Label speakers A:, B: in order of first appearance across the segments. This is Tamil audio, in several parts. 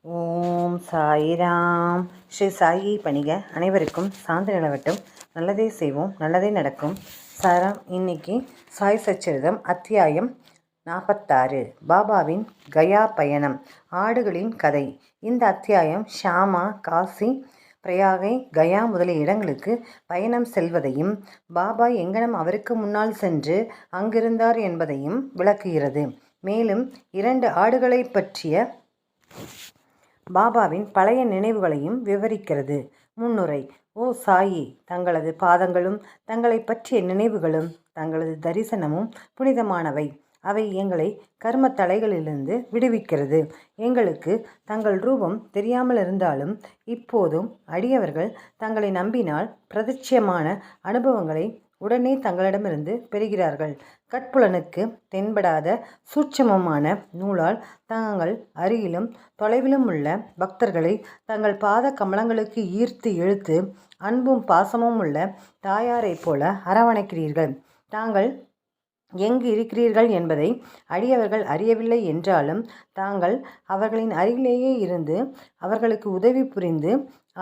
A: ஓம் சாயிராம். ஸ்ரீ சாயியை பணிக. அனைவருக்கும் சாந்தி நிலவட்டும். நல்லதே செய்வோம், நல்லதே நடக்கும். சாரம் இன்னைக்கு சாய் சச்சரிதம் அத்தியாயம் 46, பாபாவின் கயா பயணம், ஆடுகளின் கதை. இந்த அத்தியாயம் ஷாமா காசி, பிரயாகை, கயா முதலிய இடங்களுக்கு பயணம் செல்வதையும் பாபா எங்கனம் அவருக்கு முன்னால் சென்று அங்கிருந்தார் என்பதையும் விளக்குகிறது. மேலும் 2 ஆடுகளை பற்றிய பாபாவின் பழைய நினைவுகளையும் விவரிக்கிறது. முன்னுரை. ஓ சாயி, தங்களது பாதங்களும் தங்களை பற்றிய நினைவுகளும் தங்களது தரிசனமும் புனிதமானவை. அவை எங்களை கர்ம தளைகளிலிருந்து விடுவிக்கிறது. எங்களுக்கு தங்கள் ரூபம் தெரியாமல் இருந்தாலும் இப்போதும் அடியவர்கள் தங்களை நம்பினால் பிரத்யட்சமான அனுபவங்களை உடனே தங்களிடமிருந்து பெறுகிறார்கள். கட்புலனுக்கு தென்படாத சூட்சமமான நூலால் தாங்கள் அருகிலும் தொலைவிலும் உள்ள பக்தர்களை தங்கள் பாத கமலங்களுக்கு ஈர்த்து இழுத்து அன்பும் பாசமும் உள்ள தாயாரைப் போல அரவணைக்கிறீர்கள். தாங்கள் எங்கு இருக்கிறீர்கள் என்பதை அடியவர்கள் அறியவில்லை என்றாலும் தாங்கள் அவர்களின் அருகிலேயே இருந்து அவர்களுக்கு உதவி புரிந்து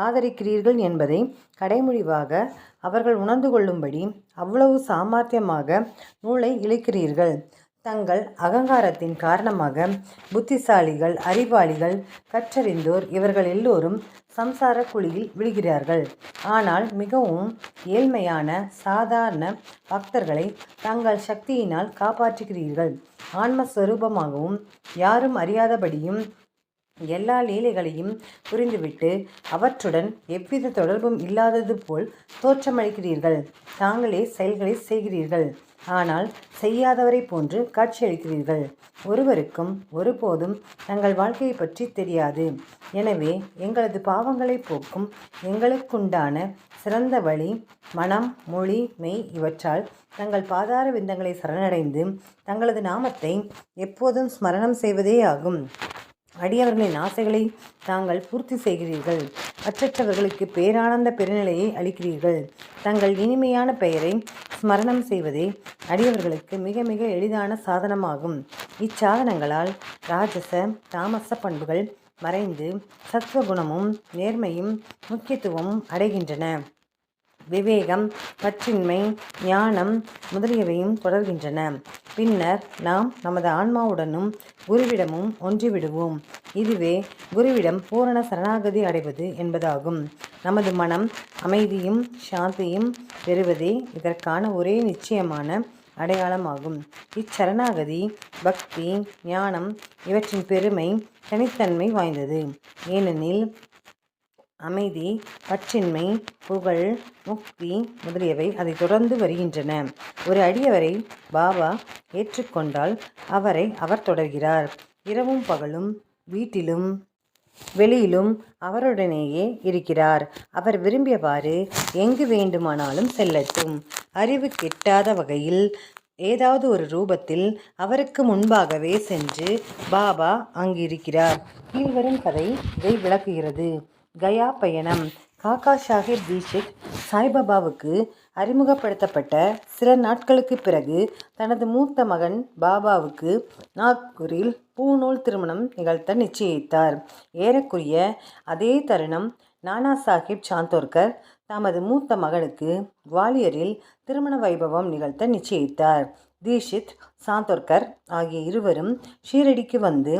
A: ஆதரிக்கிறீர்கள் என்பதை கடைமுடிவாக அவர்கள் உணர்ந்து கொள்ளும்படி அவ்வளவு சாமர்த்தியமாக நூலை இழுக்கிறீர்கள். தங்கள் அகங்காரத்தின் காரணமாக புத்திசாலிகள், அறிவாளிகள், கற்றறிந்தோர் இவர்கள் எல்லோரும் சம்சார குழியில் விழுகிறார்கள். ஆனால் மிகவும் ஏழ்மையான சாதாரண பக்தர்களை தங்கள் சக்தியினால் காப்பாற்றுகிறீர்கள். ஆன்மஸ்வரூபமாகவும் யாரும் அறியாதபடியும் எல்லா லீலைகளையும் புரிந்துவிட்டு அவற்றுடன் எவ்வித தொடர்பும் இல்லாதது போல் தோற்றமளிக்கிறீர்கள். தாங்களே செயல்களை செய்கிறீர்கள், ஆனால் செய்யாதவரை போன்று காட்சியளிக்கிறீர்கள். ஒருவருக்கும் ஒருபோதும் தங்கள் வாழ்க்கையை பற்றி தெரியாது. எனவே எங்களது பாவங்களை போக்கும் எங்களுக்குண்டான சிறந்த வழி மனம், மொழி, மெய் இவற்றால் தங்கள் பாதார விந்தங்களை சரணடைந்து தங்களது நாமத்தை எப்போதும் ஸ்மரணம் செய்வதே ஆகும். அடியவர்களின் ஆசைகளை தாங்கள் பூர்த்தி செய்கிறீர்கள். அற்றவர்களுக்கு பேரானந்த பெருநிலையை அளிக்கிறீர்கள். தங்கள் இனிமையான பெயரை ஸ்மரணம் செய்வதே அடியவர்களுக்கு மிக மிக எளிதான சாதனமாகும். இச்சாதனங்களால் ராஜச தாமச பண்புகள் மறைந்து சத்வகுணமும் நேர்மையும் முக்கியத்துவமும் அடைகின்றன. விவேகம், பற்றின்மை, ஞானம் முதலியவையும் தொடர்கின்றன. பின்னர் நாம் நமது ஆன்மாவுடனும் குருவிடமும் ஒன்றிவிடுவோம். இதுவே குருவிடம் பூரண சரணாகதி அடைவது என்பதாகும். நமது மனம் அமைதியும் சாந்தியும் பெறுவதே இதற்கான ஒரே நிச்சயமான அடையாளமாகும். இச்சரணாகதி, பக்தி, ஞானம் இவற்றின் பெருமை தனித்தன்மை வாய்ந்தது. ஏனெனில் அமைதி, பற்றின்மை, புகழ், முக்தி முதலியவை அதை தொடர்ந்து வருகின்றன. ஒரு அடியவரை பாபா ஏற்றுக்கொண்டால் அவரை அவர் தொடர்கிறார். இரவும் பகலும் வீட்டிலும் வெளியிலும் அவருடனேயே இருக்கிறார். அவர் விரும்பியவாறு எங்கு வேண்டுமானாலும் செல்லட்டும். அறிவு கெட்டாத வகையில் ஏதாவது ஒரு ரூபத்தில் அவருக்கு முன்பாகவே சென்று பாபா அங்கு இருக்கிறார். கீழ்வரும் கதை இதை விளக்குகிறது. கயா பயணம். காக்கா சாஹிப் தீட்சித் சாய்பாபாவுக்கு அறிமுகப்படுத்தப்பட்ட சில நாட்களுக்கு பிறகு தனது மூத்த மகன் பாபாவுக்கு நாக்பூரில் பூநூல் திருமணம் நிகழ்த்த நிச்சயித்தார். ஏறக்குறைய அதே தருணம் நானா சாஹிப் சாந்தோர்கர் தமது மூத்த மகனுக்கு குவாலியரில் திருமண வைபவம் நிகழ்த்த நிச்சயித்தார். தீட்சித், சாந்தோர்கர் ஆகிய இருவரும் ஷீரடிக்கு வந்து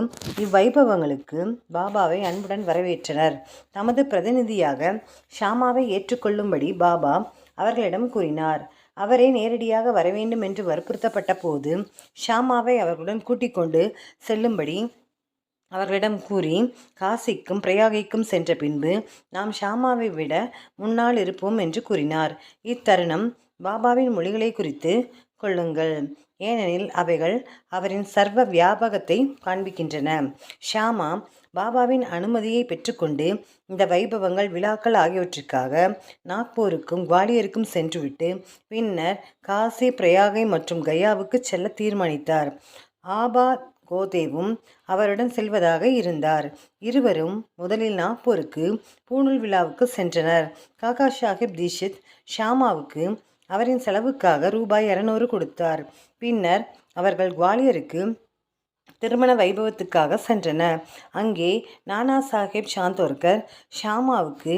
A: இவ்வைபவங்களுக்கு பாபாவை அன்புடன் வரவேற்றனர். தமது பிரதிநிதியாக ஷாமாவை ஏற்றுக்கொள்ளும்படி பாபா அவர்களிடம் கூறினார். அவரே நேரடியாக வரவேண்டும் என்று வற்புறுத்தப்பட்ட போது ஷாமாவை அவர்களுடன் கூட்டிக் கொண்டு செல்லும்படி அவர்களிடம் கூறி காசிக்கும் பிரயாகைக்கும் சென்ற பின்பு நாம் ஷாமாவை விட முன்னால் இருப்போம் என்று கூறினார். இத்தருணம் பாபாவின் மொழிகளை குறித்து கொள்ளுங்கள், ஏனெனில் அவைகள் அவரின் சர்வ வியாபகத்தை காண்பிக்கின்றன. ஷாமா பாபாவின் அனுமதியை பெற்றுக்கொண்டு இந்த வைபவங்கள், விழாக்கள் ஆகியவற்றிற்காக நாக்பூருக்கும் குவாலியருக்கும் சென்றுவிட்டு பின்னர் காசி, பிரயாகை மற்றும் கயாவுக்கு செல்ல தீர்மானித்தார். ஆபா கோதேவும் அவருடன் செல்வதாக இருந்தார். இருவரும் முதலில் நாக்பூருக்கு பூநூல் விழாவுக்கு சென்றனர். காக்கா சாஹிப் தீட்சித் ஷாமாவுக்கு அவரின் செலவுக்காக ரூபாய் 200 கொடுத்தார். பின்னர் அவர்கள் குவாலியருக்கு திருமண வைபவத்துக்காக சென்றனர். அங்கே நானா சாஹேப் சாந்தோர்கர் ஷாமாவுக்கு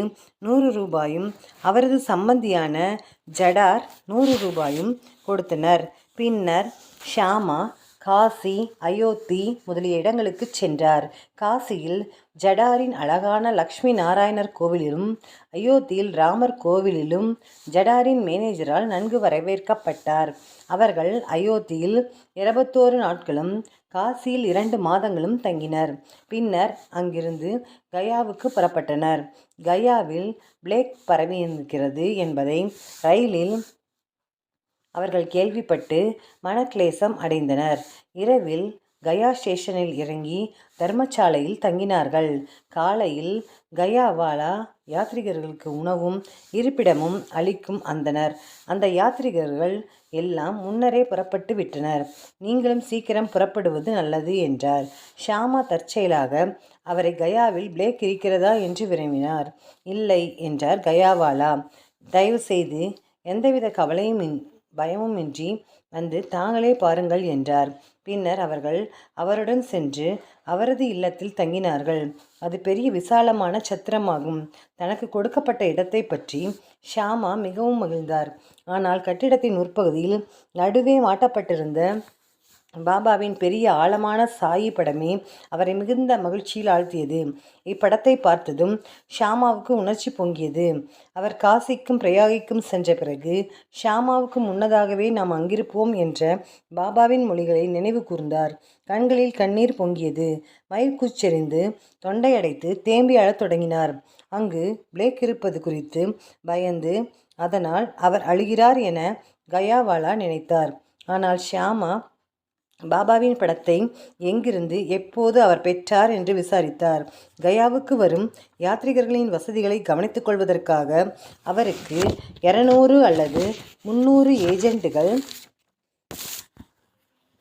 A: 100 ரூபாயும் அவரது சம்பந்தியான ஜடார் 100 ரூபாயும் கொடுத்தனர். பின்னர் ஷாமா காசி, அயோத்தி முதலிய இடங்களுக்கு சென்றார். காசியில் ஜடாரின் அழகான லக்ஷ்மி நாராயணர் கோவிலிலும், அயோத்தியில் ராமர் கோவிலிலும் ஜடாரின் மேனேஜரால் நன்கு வரவேற்கப்பட்டார். அவர்கள் அயோத்தியில் 21 நாட்களும், காசியில் 2 மாதங்களும் தங்கினர். பின்னர் அங்கிருந்து கயாவுக்கு புறப்பட்டனர். கயாவில் பிளேக் பரவியிருக்கிறது என்பதை ரயிலில் அவர்கள் கேள்விப்பட்டு மனக்லேசம் அடைந்தனர். இரவில் கயா ஸ்டேஷனில் இறங்கி தர்மசாலையில் தங்கினார்கள். காலையில் கயாவாலா யாத்ரிகர்களுக்கு உணவும் இருப்பிடமும் அளிக்கும் அந்தனர். அந்த யாத்ரிகர்கள் எல்லாம் முன்னரே புறப்பட்டு விட்டனர். நீங்களும் சீக்கிரம் புறப்படுவது நல்லது என்றார். ஷாமா தற்செயலாக அவரை கயாவில் பிளேக் இருக்கிறதா என்று விரும்பினார். இல்லை என்றார் கயாவாலா. தயவு செய்து எந்தவித பயமுமின்றி வந்து தாங்களே பாருங்கள் என்றார். பின்னர் அவர்கள் அவருடன் சென்று அவரது இல்லத்தில் தங்கினார்கள். அது பெரிய விசாலமான சத்திரமாகும். தனக்கு கொடுக்கப்பட்ட இடத்தை பற்றி ஷாமா மிகவும் மகிழ்ந்தார். ஆனால் கட்டிடத்தின் உட்பகுதியில் நடுவே மாட்டப்பட்டிருந்த பாபாவின் பெரிய ஆழமான சாயி படமே அவரை மிகுந்த மகிழ்ச்சியில் ஆழ்த்தியது. இப்படத்தை பார்த்ததும் ஷாமாவுக்கு உணர்ச்சி பொங்கியது. அவர் காசிக்கும் பிரயாகிக்கும் சென்ற பிறகு ஷாமாவுக்கு முன்னதாகவே நாம் அங்கிருப்போம் என்ற பாபாவின் மொழிகளை நினைவு கூர்ந்தார். கண்களில் கண்ணீர் பொங்கியது. மயிர்கூச்செறிந்து தொண்டையடைத்து தேம்பி அழத் தொடங்கினார். அங்கு பிளேக் இருப்பது குறித்து பயந்து அதனால் அவர் அழுகிறார் என கயாவாலா நினைத்தார். ஆனால் ஷாமா பாபாவின் படத்தை எங்கிருந்து எப்போது அவர் பெற்றார் என்று விசாரித்தார். கயாவுக்கு வரும் யாத்ரிகர்களின் வசதிகளை கவனித்துக் கொள்வதற்காக அவருக்கு 200 அல்லது 300 ஏஜென்ட்டுகள்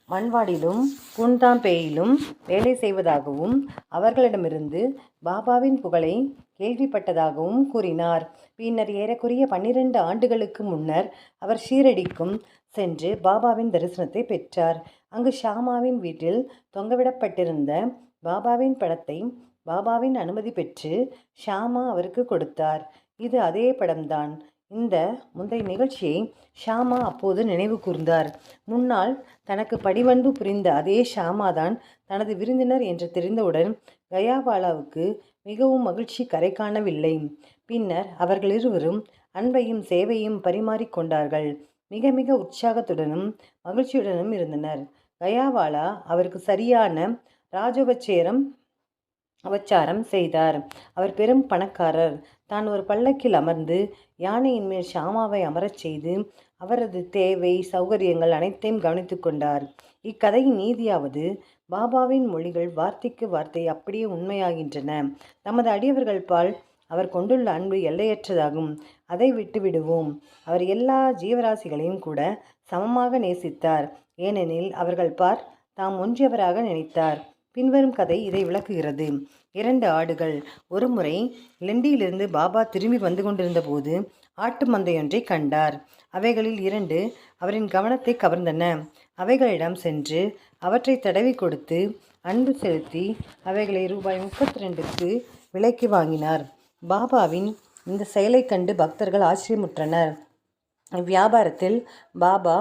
A: மன்வாடிலும் பூந்தாம்பேயிலும் வேலை செய்வதாகவும் அவர்களிடமிருந்து பாபாவின் புகழை கேள்விப்பட்டதாகவும் கூறினார். பின்னர் ஏறக்குறைய 12 ஆண்டுகளுக்கு முன்னர் அவர் ஷீரடிக்கும் சென்று பாபாவின் தரிசனத்தை பெற்றார். அங்கு ஷாமாவின் வீட்டில் தொங்கவிடப்பட்டிருந்த பாபாவின் படத்தை பாபாவின் அனுமதி பெற்று ஷாமா அவருக்கு கொடுத்தார். இது அதே படம்தான். இந்த முந்தைய நிகழ்ச்சியை ஷாமா அப்போது நினைவு கூர்ந்தார். முன்னால் தனக்கு படிவன்பு புரிந்த அதே ஷாமாதான் தனது விருந்தினர் என்று தெரிந்தவுடன் கயாவாலாவுக்கு மிகவும் மகிழ்ச்சி கரை காணவில்லை. பின்னர் அவர்கள் இருவரும் அன்பையும் சேவையும் பரிமாறிக்கொண்டார்கள். மிக மிக உற்சாகத்துடனும் மகிழ்ச்சியுடனும் இருந்தனர். கயாவாலா அவருக்கு சரியான அவச்சாரம் செய்தார். அவர் பெரும் பணக்காரர். தான் ஒரு பல்லக்கில் அமர்ந்து யானையின் மேல் ஷாமாவை அமரச் செய்து அவரது தேவை சௌகரியங்கள் அனைத்தையும் கவனித்து கொண்டார். இக்கதையின் நீதியாவது, பாபாவின் மொழிகள் வார்த்தைக்கு வார்த்தை அப்படியே உண்மையாகின்றன. தமது அடியவர்கள் பால் அவர் கொண்டுள்ள அன்பு எல்லையற்றதாகும். அதை விட்டுவிடுவோம். அவர் எல்லா ஜீவராசிகளையும் கூட சமமாக நேசித்தார். ஏனெனில் அவர்கள் தாம் ஒன்றியவராக நினைத்தார். பின்வரும் கதை இதை விளக்குகிறது. 2 ஆடுகள். ஒருமுறை லெண்டியிலிருந்து பாபா திரும்பி வந்து கொண்டிருந்த போது ஆட்டு மந்தையொன்றை கண்டார். அவைகளில் 2 அவரின் கவனத்தை கவர்ந்தன. அவைகளிடம் சென்று அவற்றை தடவி கொடுத்து அன்பு செலுத்தி அவைகளை ரூபாய் 32க்கு விலைக்கு வாங்கினார். பாபாவின் இந்த செயலை கண்டு பக்தர்கள் ஆச்சரியமுற்றனர். வியாபாரத்தில் பாபா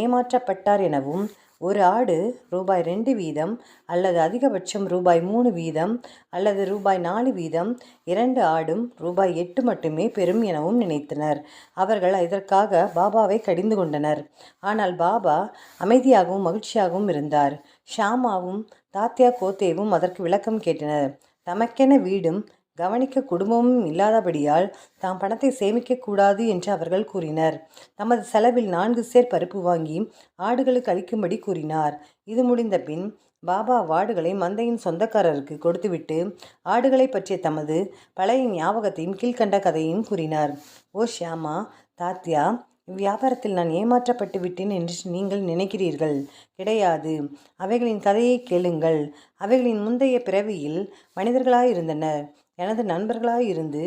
A: ஏமாற்றப்பட்டார் எனவும், ஒரு ஆடு ரூபாய் 2 வீதம் அல்லது அதிகபட்சம் ரூபாய் 3 வீதம் அல்லது ரூபாய் 4 வீதம், 2 ஆடும் ரூபாய் 8 மட்டுமே பெறும் எனவும் நினைத்தனர். அவர்கள் இதற்காக பாபாவை கடிந்து கொண்டனர். ஆனால் பாபா அமைதியாகவும் மகிழ்ச்சியாகவும் இருந்தார். ஷாமாவும் தாத்யா கோத்தேவும் அதற்கு விளக்கம் கேட்டனர். தமக்கென வீடும் கவனிக்க குடும்பமும் இல்லாதபடியால் தாம் பணத்தை சேமிக்கக்கூடாது என்று அவர்கள் கூறினர். தமது செலவில் 4 சேர் பருப்பு வாங்கி ஆடுகளுக்கு அளிக்கும்படி கூறினார். இது முடிந்த பின் பாபா ஆடுகளை மந்தையின் சொந்தக்காரருக்கு கொடுத்துவிட்டு ஆடுகளை பற்றிய தமது பழைய ஞாபகத்தையும் கீழ்கண்ட கதையையும் கூறினார். ஓ ஷியாமா, தாத்யா, இவ்வியாபாரத்தில் நான் ஏமாற்றப்பட்டு விட்டேன் என்று நீங்கள் நினைக்கிறீர்கள். கிடையாது. அவைகளின் கதையை கேளுங்கள். அவைகளின் முந்தைய பிறவியில் மனிதர்களாயிருந்தனர். எனது நண்பர்களாயிருந்து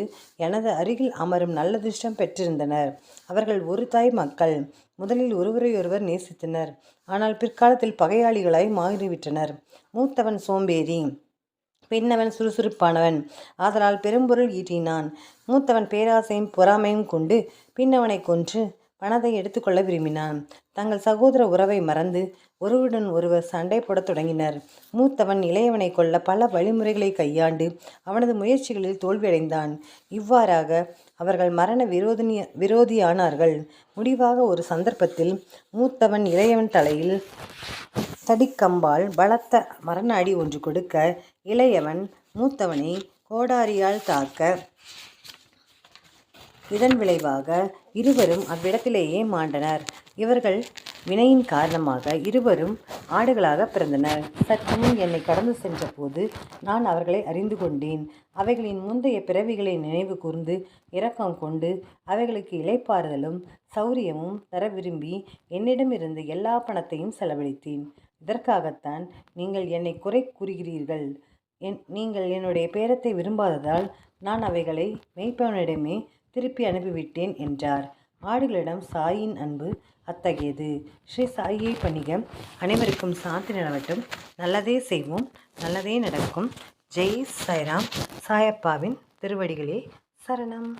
A: எனது அருகில் அமரும் நல்லதிர்ஷ்டம் பெற்றிருந்தனர். அவர்கள் ஒரு தாய் மக்கள். முதலில் ஒருவரையொருவர் நேசித்தனர். ஆனால் பிற்காலத்தில் பகையாளிகளாய் மாறிவிட்டனர். மூத்தவன் சோம்பேறி, பின்னவன் சுறுசுறுப்பானவன். ஆதலால் பெரும்பொருள் ஈட்டினான். மூத்தவன் பேராசையும் பொறாமையும் கொண்டு பின்னவனை கொன்று பணத்தை எடுத்துக்கொள்ள விரும்பினான். தங்கள் சகோதர உறவை மறந்து ஒருவருடன் ஒருவர் சண்டை போடத் தொடங்கினர். மூத்தவன் இளையவனை கொல்ல பல வழிமுறைகளை கையாண்டு அவனது முயற்சிகளில் தோல்வியடைந்தான். இவ்வாறாக அவர்கள் மரண விரோதியானார்கள். முடிவாக ஒரு சந்தர்ப்பத்தில் மூத்தவன் இளையவன் தலையில் தடிக்கம்பால் பலத்த மரண அடி ஒன்று கொடுக்க, இளையவன் மூத்தவனை கோடாரியால் தாக்க, இதன் விளைவாக இருவரும் அவ்விடத்திலேயே மாண்டனர். இவர்கள் வினையின் காரணமாக இருவரும் ஆடுகளாக பிறந்தனர். சற்று முன் என்னை கடந்து சென்ற போது நான் அவர்களை அறிந்து கொண்டேன். அவைகளின் முந்தைய பிறவிகளை நினைவு கூர்ந்து இரக்கம் கொண்டு அவைகளுக்கு இளைப்பாறுதலும் சௌரியமும் தர விரும்பி என்னிடமிருந்து எல்லா பணத்தையும் செலவழித்தேன். இதற்காகத்தான் நீங்கள் என்னை குறை கூறுகிறீர்கள். நீங்கள் என்னுடைய பேரத்தை விரும்பாததால் நான் அவைகளை மேய்ப்பவனிடமே திருப்பி அனுப்பிவிட்டேன் என்றார். ஆடுகளிடம் சாயின் அன்பு அத்தகையது. ஸ்ரீ சாயியை பணிக. அனைவருக்கும் சாந்தி நிலவட்டும். நல்லதே செய்வோம், நல்லதே நடக்கும். ஜெய் சாய்ராம். சாயப்பாவின் திருவடிகளே சரணம்.